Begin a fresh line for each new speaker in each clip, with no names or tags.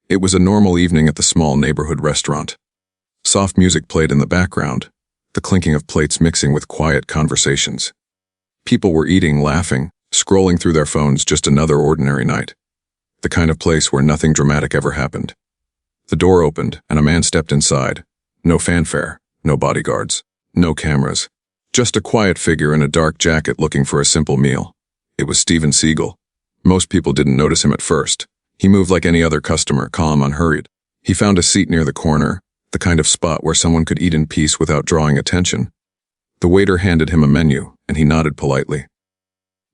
It was a normal evening at the small neighborhood restaurant. Soft music played in the background, the clinking of plates mixing with quiet conversations. People were eating, laughing, scrolling through their phones, just another ordinary night. The kind of place where nothing dramatic ever happened. The door opened, and a man stepped inside. No fanfare, no bodyguards, no cameras. Just a quiet figure in a dark jacket looking for a simple meal. It was Seagal. Most people didn't notice him at first. He moved like any other customer, calm, unhurried. He found a seat near the corner, the kind of spot where someone could eat in peace without drawing attention. The waiter handed him a menu, and he nodded politely.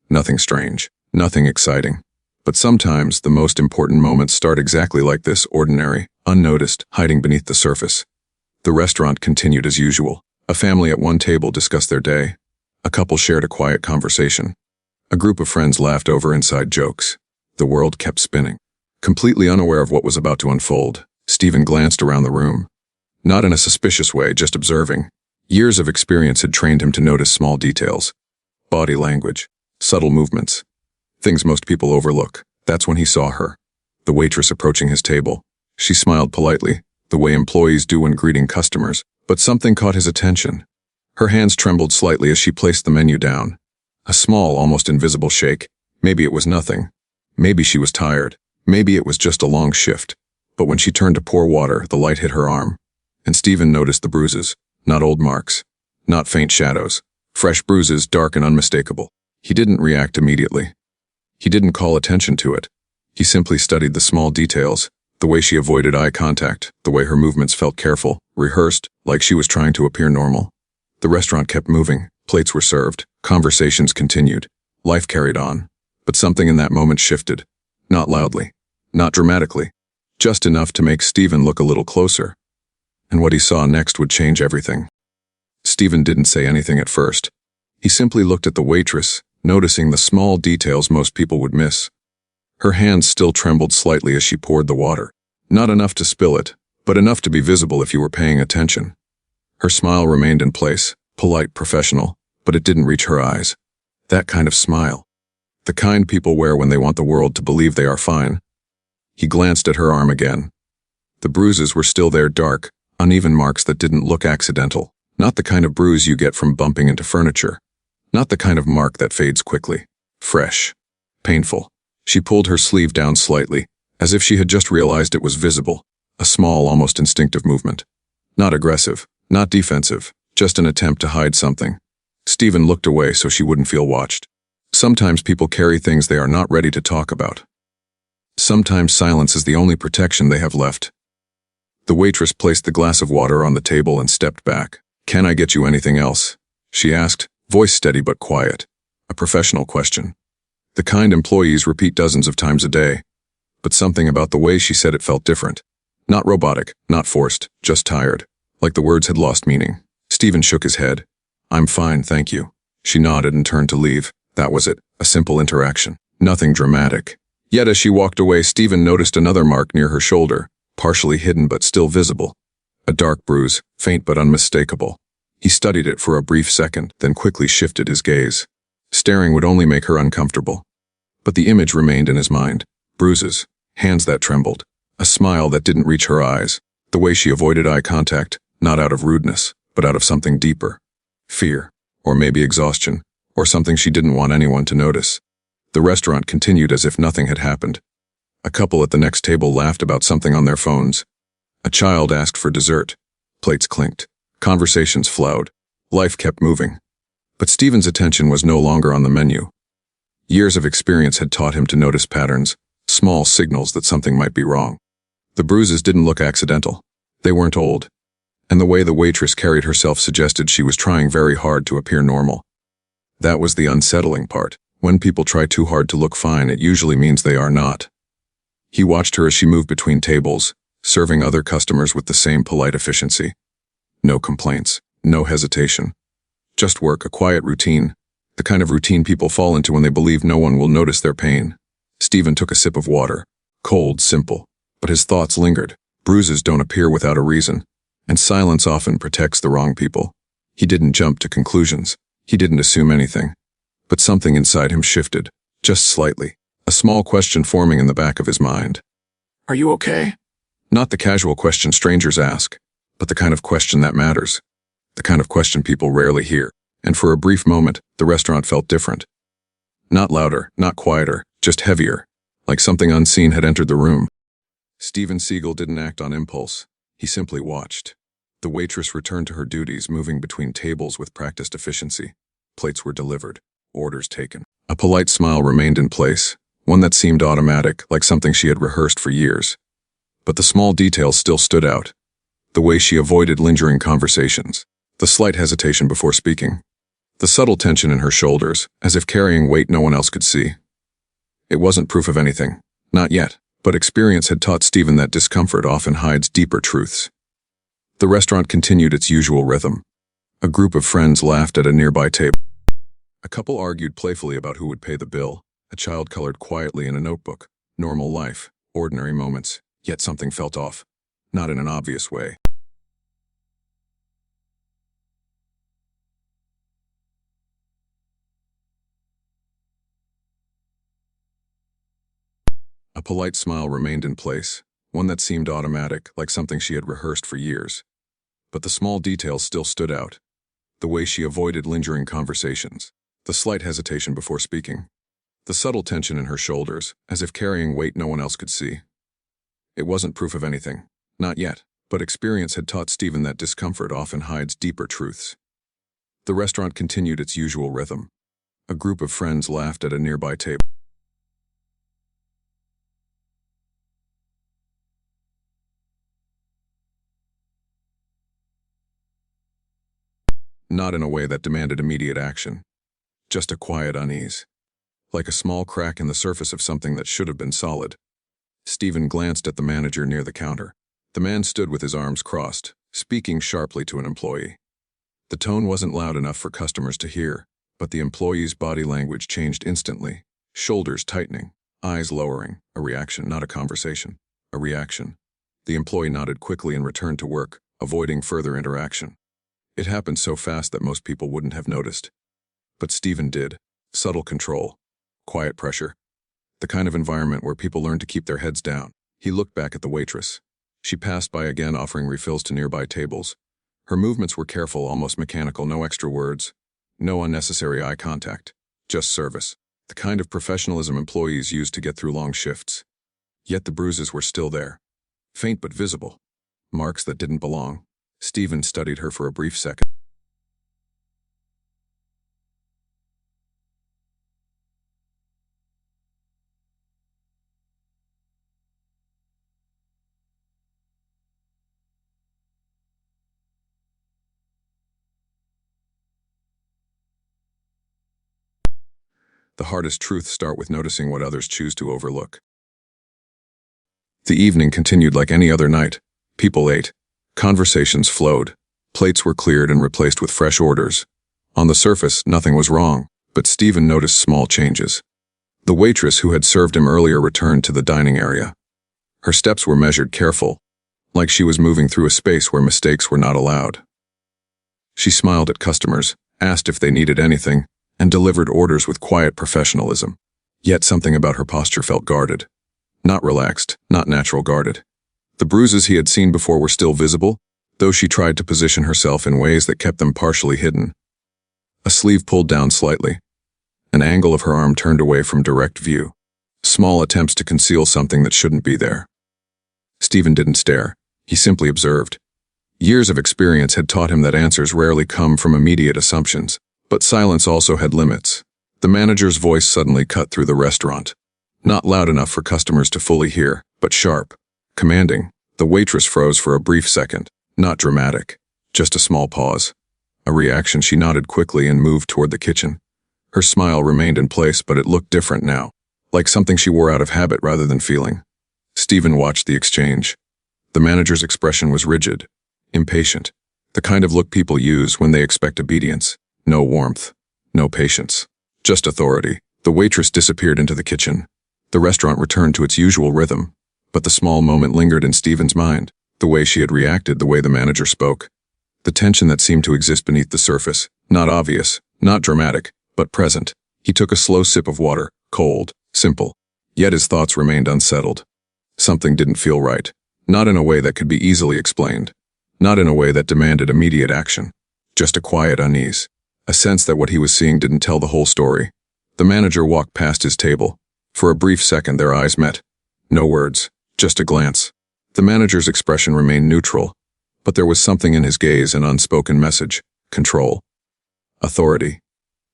Nothing strange, nothing exciting. But sometimes the most important moments start exactly like this, ordinary, unnoticed, hiding beneath the surface. The restaurant continued as usual. A family at one table discussed their day. A couple shared a quiet conversation. A group of friends laughed over inside jokes. The world kept spinning. Completely unaware of what was about to unfold, Stephen glanced around the room. Not in a suspicious way, just observing. Years of experience had trained him to notice small details. Body language, subtle movements. Things most people overlook. That's when he saw her. The waitress approaching his table. She smiled politely, the way employees do when greeting customers, but something caught his attention. Her hands trembled slightly as she placed the menu down. A small, almost invisible shake. Maybe it was nothing. Maybe she was tired. Maybe it was just a long shift. But when she turned to pour water, the light hit her arm. And Stephen noticed the bruises. Not old marks. Not faint shadows. Fresh bruises, dark and unmistakable. He didn't react immediately. He didn't call attention to it. He simply studied the small details, the way she avoided eye contact, the way her movements felt careful, rehearsed, like she was trying to appear normal. The restaurant kept moving, plates were served, conversations continued, life carried on. But something in that moment shifted. Not loudly, not dramatically, just enough to make Stephen look a little closer. And what he saw next would change everything. Stephen didn't say anything at first. He simply looked at the waitress, noticing the small details most people would miss. Her hands still trembled slightly as she poured the water. Not enough to spill it, but enough to be visible if you were paying attention. Her smile remained in place, polite, professional, but it didn't reach her eyes. That kind of smile. The kind people wear when they want the world to believe they are fine. He glanced at her arm again. The bruises were still there, dark, uneven marks that didn't look accidental. Not the kind of bruise you get from bumping into furniture. Not the kind of mark that fades quickly. Fresh. Painful. She pulled her sleeve down slightly, as if she had just realized it was visible. A small, almost instinctive movement. Not aggressive, not defensive, just an attempt to hide something. Stephen looked away so she wouldn't feel watched. Sometimes people carry things they are not ready to talk about. Sometimes silence is the only protection they have left. The waitress placed the glass of water on the table and stepped back. "Can I get you anything else?" she asked, voice steady but quiet. A professional question. The kind employees repeat dozens of times a day. But something about the way she said it felt different. Not robotic, not forced, just tired. Like the words had lost meaning. Stephen shook his head. "I'm fine, thank you." She nodded and turned to leave. That was it, a simple interaction. Nothing dramatic. Yet as she walked away, Stephen noticed another mark near her shoulder, partially hidden but still visible. A dark bruise, faint but unmistakable. He studied it for a brief second, then quickly shifted his gaze. Staring would only make her uncomfortable. But the image remained in his mind. Bruises, hands that trembled, a smile that didn't reach her eyes, the way she avoided eye contact, not out of rudeness, but out of something deeper. Fear, or maybe exhaustion, or something she didn't want anyone to notice. The restaurant continued as if nothing had happened. A couple at the next table laughed about something on their phones. A child asked for dessert. Plates clinked. Conversations flowed. Life kept moving. But Stephen's attention was no longer on the menu. Years of experience had taught him to notice patterns, small signals that something might be wrong. The bruises didn't look accidental. They weren't old. And the way the waitress carried herself suggested she was trying very hard to appear normal. That was the unsettling part. When people try too hard to look fine, it usually means they are not. He watched her as she moved between tables, serving other customers with the same polite efficiency. No complaints, no hesitation. Just work, a quiet routine, the kind of routine people fall into when they believe no one will notice their pain. Stephen took a sip of water. Cold, simple. But his thoughts lingered. Bruises don't appear without a reason, and silence often protects the wrong people. He didn't jump to conclusions. He didn't assume anything. But something inside him shifted, just slightly. A small question forming in the back of his mind.
"Are you okay?"
Not the casual question strangers ask, but the kind of question that matters. The kind of question people rarely hear. And for a brief moment, the restaurant felt different. Not louder, not quieter, just heavier, like something unseen had entered the room. Seagal didn't act on impulse. He simply watched. The waitress returned to her duties, moving between tables with practiced efficiency. Plates were delivered, orders taken. A polite smile remained in place, one that seemed automatic, like something she had rehearsed for years. But the small details still stood out. The way she avoided lingering conversations, the slight hesitation before speaking, the subtle tension in her shoulders, as if carrying weight no one else could see. It wasn't proof of anything, not yet, but experience had taught Stephen that discomfort often hides deeper truths. The restaurant continued its usual rhythm. A group of friends laughed at a nearby table. A couple argued playfully about who would pay the bill. A child colored quietly in a notebook. Normal life, ordinary moments, yet something felt off, not in an obvious way. A polite smile remained in place, one that seemed automatic, like something she had rehearsed for years. But the small details still stood out. The way she avoided lingering conversations, the slight hesitation before speaking, the subtle tension in her shoulders, as if carrying weight no one else could see. It wasn't proof of anything, not yet, but experience had taught Stephen that discomfort often hides deeper truths. The restaurant continued its usual rhythm. A group of friends laughed at a nearby table. Not in a way that demanded immediate action, just a quiet unease, like a small crack in the surface of something that should have been solid. Stephen glanced at the manager near the counter. The man stood with his arms crossed, speaking sharply to an employee. The tone wasn't loud enough for customers to hear, but the employee's body language changed instantly, shoulders tightening, eyes lowering, a reaction, not a conversation, a reaction. The employee nodded quickly and returned to work, avoiding further interaction. It happened so fast that most people wouldn't have noticed. But Stephen did. Subtle control. Quiet pressure. The kind of environment where people learn to keep their heads down. He looked back at the waitress. She passed by again, offering refills to nearby tables. Her movements were careful, almost mechanical, no extra words, no unnecessary eye contact, just service. The kind of professionalism employees use to get through long shifts. Yet the bruises were still there. Faint but visible. Marks that didn't belong. Stephen studied her for a brief second. The hardest truths start with noticing what others choose to overlook. The evening continued like any other night. People ate. Conversations flowed. Plates were cleared and replaced with fresh orders. On the surface, nothing was wrong, but Stephen noticed small changes. The waitress who had served him earlier returned to the dining area. Her steps were measured, careful, like she was moving through a space where mistakes were not allowed. She smiled at customers, asked if they needed anything, and delivered orders with quiet professionalism. Yet something about her posture felt guarded. Not relaxed, not natural, guarded. The bruises he had seen before were still visible, though she tried to position herself in ways that kept them partially hidden. A sleeve pulled down slightly. An angle of her arm turned away from direct view. Small attempts to conceal something that shouldn't be there. Stephen didn't stare. He simply observed. Years of experience had taught him that answers rarely come from immediate assumptions, but silence also had limits. The manager's voice suddenly cut through the restaurant. Not loud enough for customers to fully hear, but sharp. Commanding. The waitress froze for a brief second. Not dramatic. Just a small pause. A reaction. She nodded quickly and moved toward the kitchen. Her smile remained in place, but it looked different now. Like something she wore out of habit rather than feeling. Stephen watched the exchange. The manager's expression was rigid. Impatient. The kind of look people use when they expect obedience. No warmth. No patience. Just authority. The waitress disappeared into the kitchen. The restaurant returned to its usual rhythm. But the small moment lingered in Stephen's mind, the way she had reacted, the way the manager spoke. The tension that seemed to exist beneath the surface, not obvious, not dramatic, but present. He took a slow sip of water, cold, simple. Yet his thoughts remained unsettled. Something didn't feel right. Not in a way that could be easily explained. Not in a way that demanded immediate action. Just a quiet unease. A sense that what he was seeing didn't tell the whole story. The manager walked past his table. For a brief second their eyes met. No words, just a glance. The manager's expression remained neutral, but there was something in his gaze, an unspoken message. Control. Authority.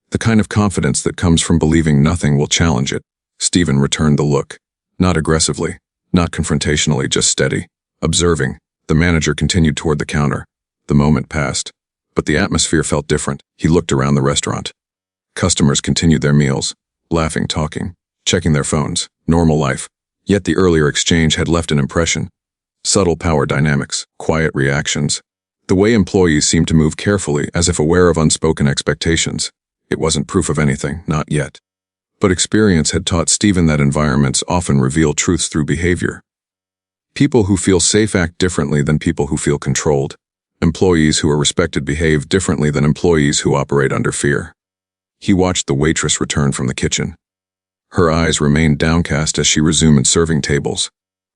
The kind of confidence that comes from believing nothing will challenge it. Stephen returned the look. Not aggressively, not confrontationally, just steady. Observing, the manager continued toward the counter. The moment passed, but the atmosphere felt different. He looked around the restaurant. Customers continued their meals, laughing, talking, checking their phones, normal life. Yet the earlier exchange had left an impression. Subtle power dynamics, quiet reactions. The way employees seemed to move carefully, as if aware of unspoken expectations. It wasn't proof of anything, not yet. But experience had taught Stephen that environments often reveal truths through behavior. People who feel safe act differently than people who feel controlled. Employees who are respected behave differently than employees who operate under fear. He watched the waitress return from the kitchen. Her eyes remained downcast as she resumed serving tables.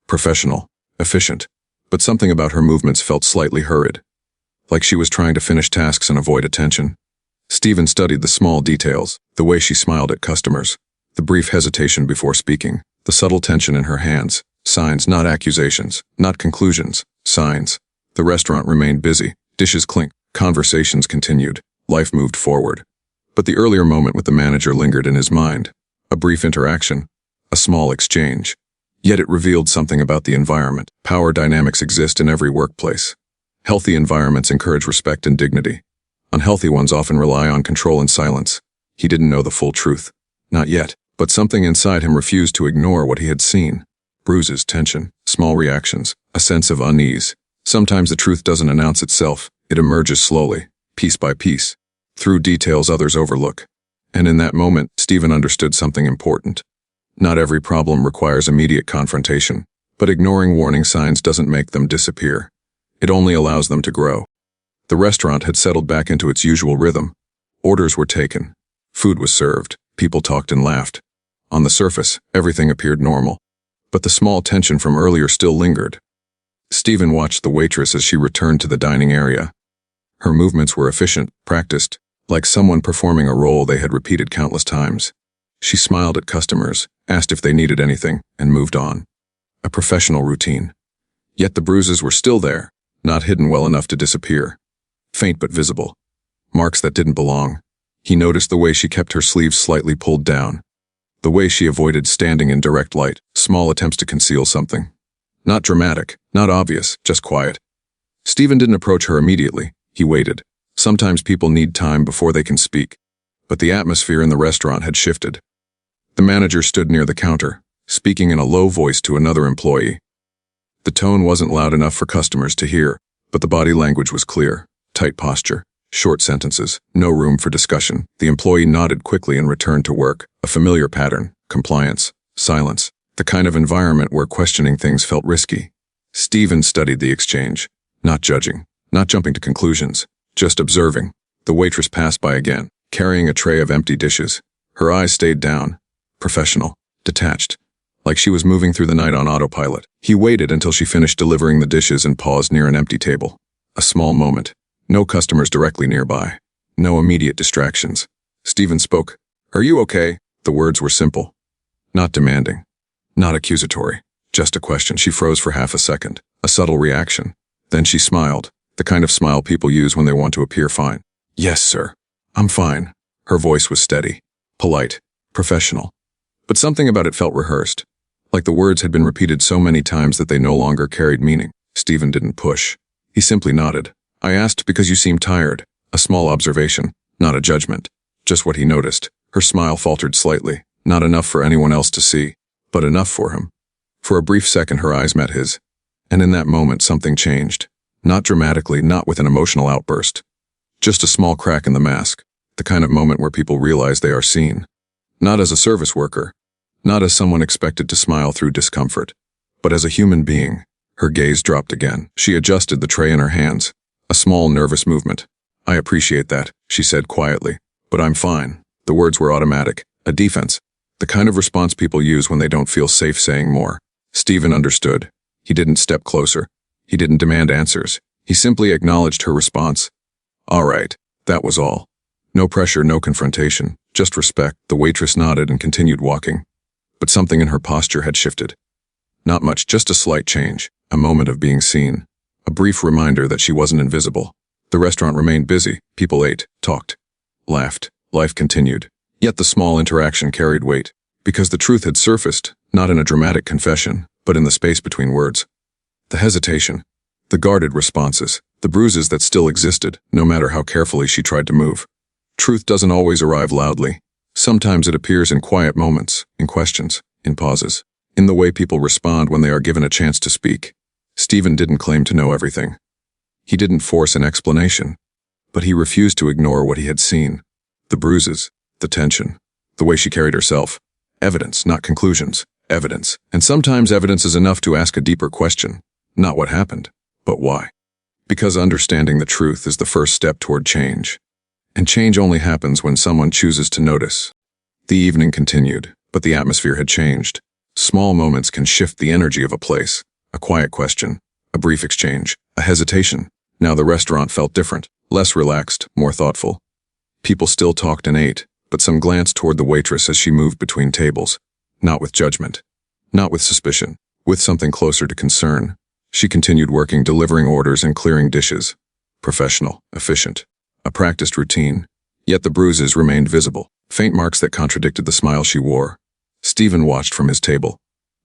Professional, efficient, but something about her movements felt slightly hurried. Like she was trying to finish tasks and avoid attention. Stephen studied the small details, the way she smiled at customers, the brief hesitation before speaking, the subtle tension in her hands. Signs, not accusations, not conclusions, signs. The restaurant remained busy, dishes clinked, conversations continued, life moved forward. But the earlier moment with the manager lingered in his mind. A brief interaction, a small exchange. Yet it revealed something about the environment. Power dynamics exist in every workplace. Healthy environments encourage respect and dignity. Unhealthy ones often rely on control and silence. He didn't know the full truth. Not yet, but something inside him refused to ignore what he had seen. Bruises, tension, small reactions, a sense of unease. Sometimes the truth doesn't announce itself. It emerges slowly, piece by piece, through details others overlook. And in that moment, Stephen understood something important. Not every problem requires immediate confrontation, but ignoring warning signs doesn't make them disappear. It only allows them to grow. The restaurant had settled back into its usual rhythm. Orders were taken. Food was served. People talked and laughed. On the surface, everything appeared normal. But the small tension from earlier still lingered. Stephen watched the waitress as she returned to the dining area. Her movements were efficient, practiced, like someone performing a role they had repeated countless times. She smiled at customers, asked if they needed anything, and moved on. A professional routine. Yet the bruises were still there, not hidden well enough to disappear. Faint but visible. Marks that didn't belong. He noticed the way she kept her sleeves slightly pulled down. The way she avoided standing in direct light, small attempts to conceal something. Not dramatic, not obvious, just quiet. Stephen didn't approach her immediately. He waited. Sometimes people need time before they can speak. But the atmosphere in the restaurant had shifted. The manager stood near the counter, speaking in a low voice to another employee. The tone wasn't loud enough for customers to hear, but the body language was clear. Tight posture, short sentences, no room for discussion. The employee nodded quickly and returned to work. A familiar pattern, compliance, silence. The kind of environment where questioning things felt risky. Stephen studied the exchange, not judging, not jumping to conclusions, just observing. The waitress passed by again, carrying a tray of empty dishes. Her eyes stayed down, professional, detached, like she was moving through the night on autopilot. He waited until she finished delivering the dishes and paused near an empty table. A small moment. No customers directly nearby. No immediate distractions. Stephen spoke. "Are you okay?" The words were simple. Not demanding. Not accusatory. Just a question. She froze for half a second. A subtle reaction. Then she smiled. The kind of smile people use when they want to appear fine. "Yes, sir. I'm fine." Her voice was steady. Polite. Professional. But something about it felt rehearsed. Like the words had been repeated so many times that they no longer carried meaning. Stephen didn't push. He simply nodded. "I asked because you seemed tired." A small observation, not a judgment. Just what he noticed. Her smile faltered slightly. Not enough for anyone else to see, but enough for him. For a brief second her eyes met his. And in that moment something changed. Not dramatically, not with an emotional outburst. Just a small crack in the mask. The kind of moment where people realize they are seen. Not as a service worker. Not as someone expected to smile through discomfort. But as a human being. Her gaze dropped again. She adjusted the tray in her hands. A small nervous movement. "I appreciate that," she said quietly. "But I'm fine." The words were automatic. A defense. The kind of response people use when they don't feel safe saying more. Stephen understood. He didn't step closer. He didn't demand answers. He simply acknowledged her response. All right, that was all. No pressure, no confrontation, just respect. The waitress nodded and continued walking. But something in her posture had shifted. Not much, just a slight change, a moment of being seen. A brief reminder that she wasn't invisible. The restaurant remained busy. People ate, talked, laughed. Life continued. Yet the small interaction carried weight, because the truth had surfaced, not in a dramatic confession, but in the space between words. The hesitation, the guarded responses, the bruises that still existed, no matter how carefully she tried to move. Truth doesn't always arrive loudly. Sometimes it appears in quiet moments, in questions, in pauses, in the way people respond when they are given a chance to speak. Stephen didn't claim to know everything. He didn't force an explanation, but he refused to ignore what he had seen. The bruises, the tension, the way she carried herself. Evidence, not conclusions. Evidence. And sometimes evidence is enough to ask a deeper question. Not what happened, but why. Because understanding the truth is the first step toward change. And change only happens when someone chooses to notice. The evening continued, but the atmosphere had changed. Small moments can shift the energy of a place. A quiet question, a brief exchange, a hesitation. Now the restaurant felt different, less relaxed, more thoughtful. People still talked and ate, but some glanced toward the waitress as she moved between tables. Not with judgment, not with suspicion, with something closer to concern. She continued working, delivering orders and clearing dishes. Professional, efficient, a practiced routine. Yet the bruises remained visible, faint marks that contradicted the smile she wore. Stephen watched from his table,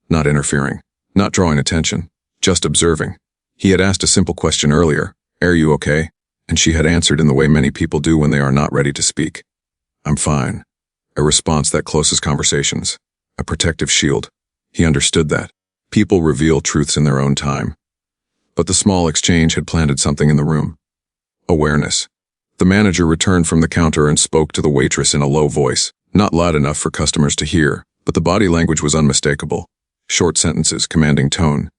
not interfering, not drawing attention, just observing. He had asked a simple question earlier, "Are you okay?" And she had answered in the way many people do when they are not ready to speak. "I'm fine." A response that closes conversations. A protective shield. He understood that. People reveal truths in their own time. But the small exchange had planted something in the room. Awareness. The manager returned from the counter and spoke to the waitress in a low voice, not loud enough for customers to hear, but the body language was unmistakable. Short sentences, commanding tone.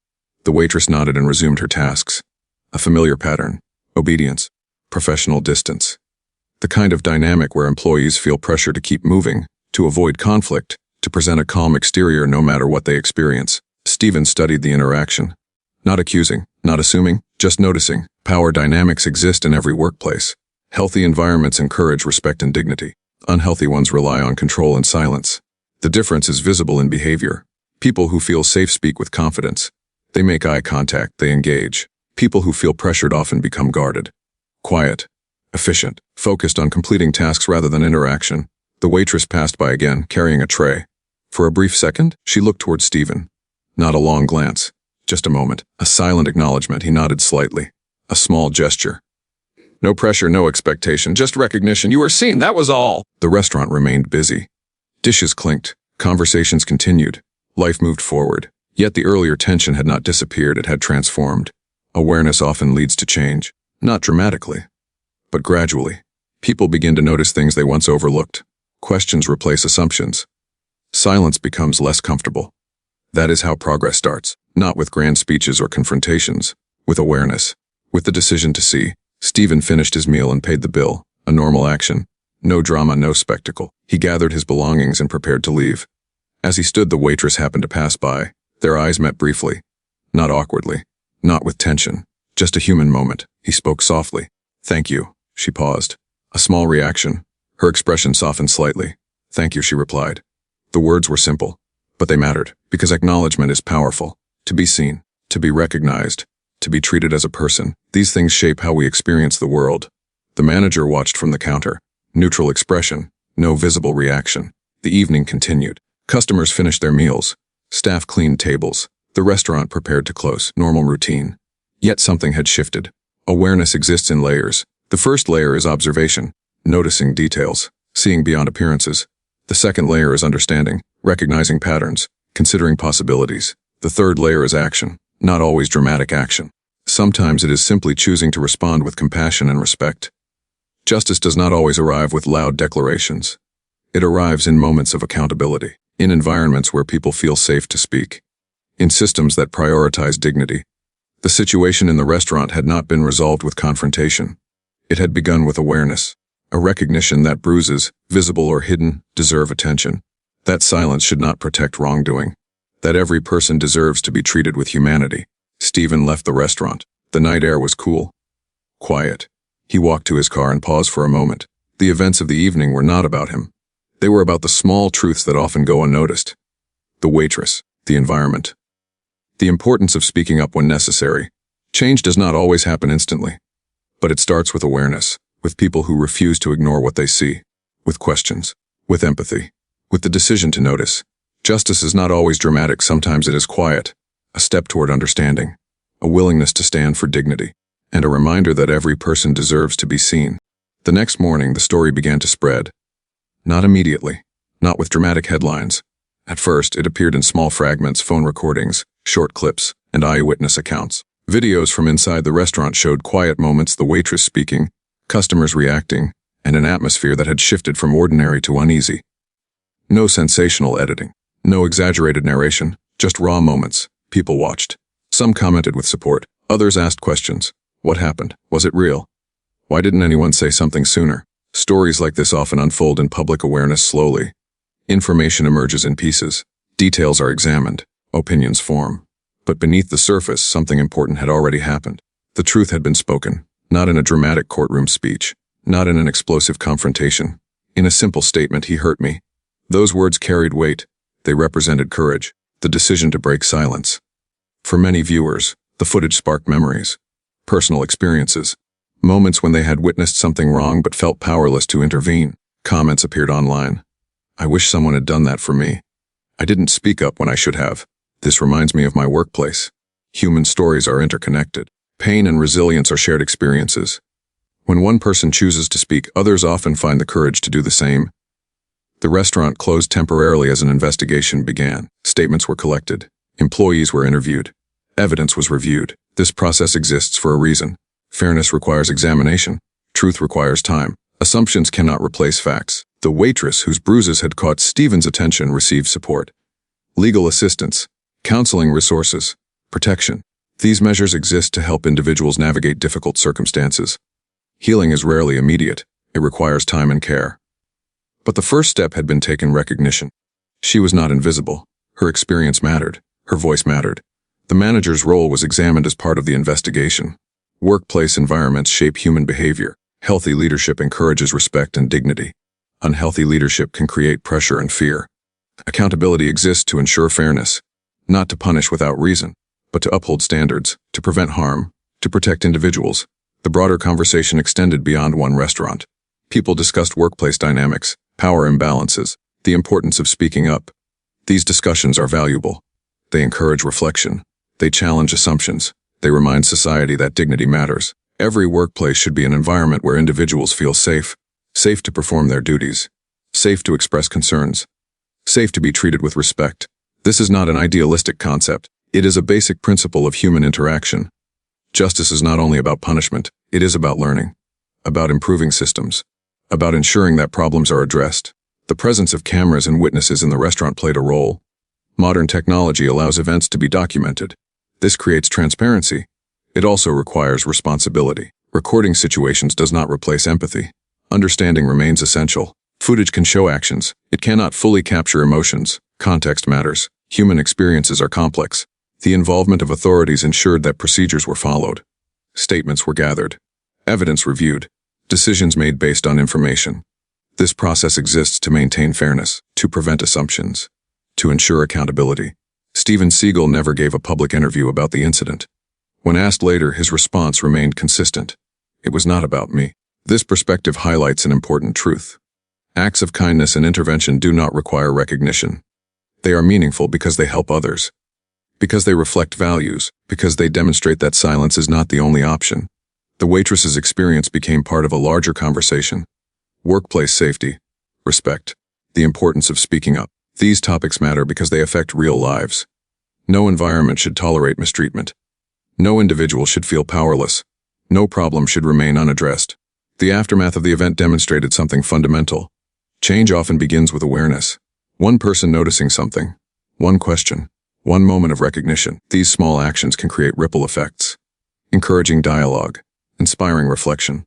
The waitress nodded and resumed her tasks. A familiar pattern. Obedience. Professional distance. The kind of dynamic where employees feel pressure to keep moving, to avoid conflict, to present a calm exterior no matter what they experience. Stephen studied the interaction. Not accusing, not assuming, just noticing. Power dynamics exist in every workplace. Healthy environments encourage respect and dignity. Unhealthy ones rely on control and silence. The difference is visible in behavior. People who feel safe speak with confidence. They make eye contact, they engage. People who feel pressured often become guarded. Quiet, efficient, focused on completing tasks rather than interaction. The waitress passed by again, carrying a tray. For a brief second, she looked toward Stephen. Not a long glance, just a moment, a silent acknowledgement. He nodded slightly. A small gesture. No pressure, no expectation, just recognition. You were seen, that was all. The restaurant remained busy. Dishes clinked, conversations continued. Life moved forward. Yet the earlier tension had not disappeared, it had transformed. Awareness often leads to change, not dramatically, but gradually. People begin to notice things they once overlooked. Questions replace assumptions. Silence becomes less comfortable. That is how progress starts, not with grand speeches or confrontations, with awareness, with the decision to see. Stephen finished his meal and paid the bill, a normal action. No drama, no spectacle. He gathered his belongings and prepared to leave. As he stood, the waitress happened to pass by. Their eyes met briefly. Not awkwardly, not with tension, just a human moment. He spoke softly. "Thank you." She paused. A small reaction. Her expression softened slightly. "Thank you," she replied. The words were simple, but they mattered, because acknowledgement is powerful. To be seen, to be recognized, to be treated as a person. These things shape how we experience the world. The manager watched from the counter. Neutral expression, no visible reaction. The evening continued. Customers finished their meals. Staff cleaned tables. The restaurant prepared to close. Normal routine. Yet something had shifted. Awareness exists in layers. The first layer is observation, noticing details, seeing beyond appearances. The second layer is understanding, recognizing patterns, considering possibilities. The third layer is action, not always dramatic action. Sometimes it is simply choosing to respond with compassion and respect. Justice does not always arrive with loud declarations. It arrives in moments of accountability, in environments where people feel safe to speak, in systems that prioritize dignity. The situation in the restaurant had not been resolved with confrontation. It had begun with awareness, a recognition that bruises, visible or hidden, deserve attention. That silence should not protect wrongdoing. that every person deserves to be treated with humanity. Stephen left the restaurant. The night air was cool, quiet. He walked to his car and paused for a moment. The events of the evening were not about him. They were about the small truths that often go unnoticed. The waitress, the environment. The importance of speaking up when necessary. Change does not always happen instantly, but it starts with awareness, with people who refuse to ignore what they see, with questions, with empathy, with the decision to notice. Justice is not always dramatic, sometimes it is quiet, a step toward understanding, a willingness to stand for dignity, and a reminder that every person deserves to be seen. The next morning, the story began to spread. Not immediately, not with dramatic headlines. At first, it appeared in small fragments, phone recordings, short clips, and eyewitness accounts. Videos from inside the restaurant showed quiet moments, the waitress speaking, customers reacting, and an atmosphere that had shifted from ordinary to uneasy. No sensational editing, no exaggerated narration, just raw moments. People watched. Some commented with support, others asked questions. What happened? Was it real? Why didn't anyone say something sooner? Stories like this often unfold in public awareness slowly. Information emerges in pieces. Details are examined. Opinions form. But beneath the surface, something important had already happened. The truth had been spoken, not in a dramatic courtroom speech, not in an explosive confrontation. In a simple statement, "He hurt me." Those words carried weight. They represented courage, the decision to break silence. For many viewers, the footage sparked memories, personal experiences, moments when they had witnessed something wrong but felt powerless to intervene. Comments appeared online. "I wish someone had done that for me. I didn't speak up when I should have. This reminds me of my workplace." Human stories are interconnected. Pain and resilience are shared experiences. When one person chooses to speak, others often find the courage to do the same. The restaurant closed temporarily as an investigation began. Statements were collected. Employees were interviewed. Evidence was reviewed. This process exists for a reason. Fairness requires examination. Truth requires time. Assumptions cannot replace facts. The waitress whose bruises had caught Stephen's attention received support. Legal assistance, counseling resources, protection. These measures exist to help individuals navigate difficult circumstances. Healing is rarely immediate. It requires time and care. But the first step had been taken: recognition. She was not invisible. Her experience mattered. Her voice mattered. The manager's role was examined as part of the investigation. Workplace environments shape human behavior. Healthy leadership encourages respect and dignity. Unhealthy leadership can create pressure and fear. Accountability exists to ensure fairness, not to punish without reason, but to uphold standards, to prevent harm, to protect individuals. The broader conversation extended beyond one restaurant. People discussed workplace dynamics, power imbalances, the importance of speaking up. These discussions are valuable. They encourage reflection. They challenge assumptions. They remind society that dignity matters. Every workplace should be an environment where individuals feel safe, safe to perform their duties, safe to express concerns, safe to be treated with respect. This is not an idealistic concept. It is a basic principle of human interaction. Justice is not only about punishment, it is about learning, about improving systems, about ensuring that problems are addressed. The presence of cameras and witnesses in the restaurant played a role. Modern technology allows events to be documented. This creates transparency. It also requires responsibility. Recording situations does not replace empathy. Understanding remains essential. Footage can show actions. It cannot fully capture emotions. Context matters. Human experiences are complex. The involvement of authorities ensured that procedures were followed. Statements were gathered. Evidence reviewed. Decisions made based on information. This process exists to maintain fairness, to prevent assumptions, to ensure accountability. Stephen Seagal never gave a public interview about the incident. When asked later, his response remained consistent. "It was not about me." This perspective highlights an important truth. Acts of kindness and intervention do not require recognition. They are meaningful because they help others, because they reflect values, because they demonstrate that silence is not the only option. The waitress's experience became part of a larger conversation. Workplace safety, respect, the importance of speaking up. These topics matter because they affect real lives. No environment should tolerate mistreatment. No individual should feel powerless. No problem should remain unaddressed. The aftermath of the event demonstrated something fundamental. Change often begins with awareness. One person noticing something, one question, one moment of recognition. These small actions can create ripple effects, encouraging dialogue, inspiring reflection,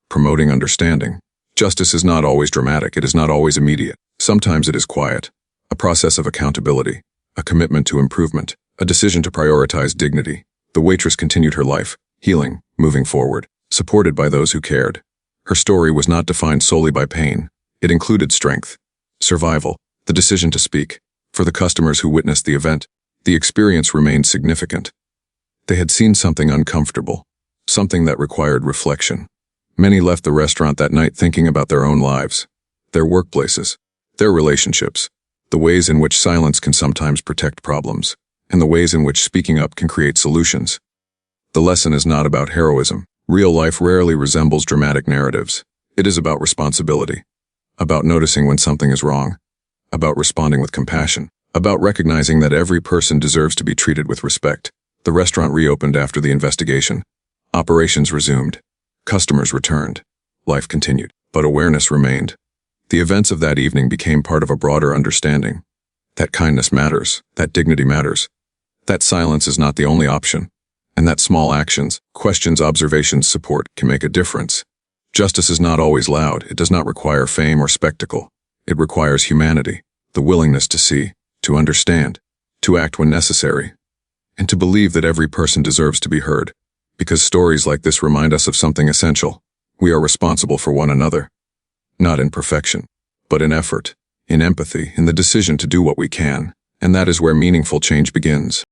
promoting understanding. Justice is not always dramatic. It is not always immediate. Sometimes it is quiet, a process of accountability, a commitment to improvement, a decision to prioritize dignity. The waitress continued her life, healing, moving forward, supported by those who cared. Her story was not defined solely by pain. It included strength, survival, the decision to speak. For the customers who witnessed the event, the experience remained significant. They had seen something uncomfortable, something that required reflection. Many left the restaurant that night thinking about their own lives, their workplaces, their relationships, the ways in which silence can sometimes protect problems, and the ways in which speaking up can create solutions. The lesson is not about heroism. Real life rarely resembles dramatic narratives. It is about responsibility, about noticing when something is wrong, about responding with compassion, about recognizing that every person deserves to be treated with respect. The restaurant reopened after the investigation. Operations resumed. Customers returned. Life continued, but awareness remained. The events of that evening became part of a broader understanding. That kindness matters, that dignity matters, that silence is not the only option, and that small actions, questions, observations, support can make a difference. Justice is not always loud. It does not require fame or spectacle. It requires humanity, the willingness to see, to understand, to act when necessary, and to believe that every person deserves to be heard. Because stories like this remind us of something essential. We are responsible for one another, not in perfection, but in effort, in empathy, in the decision to do what we can. And that is where meaningful change begins.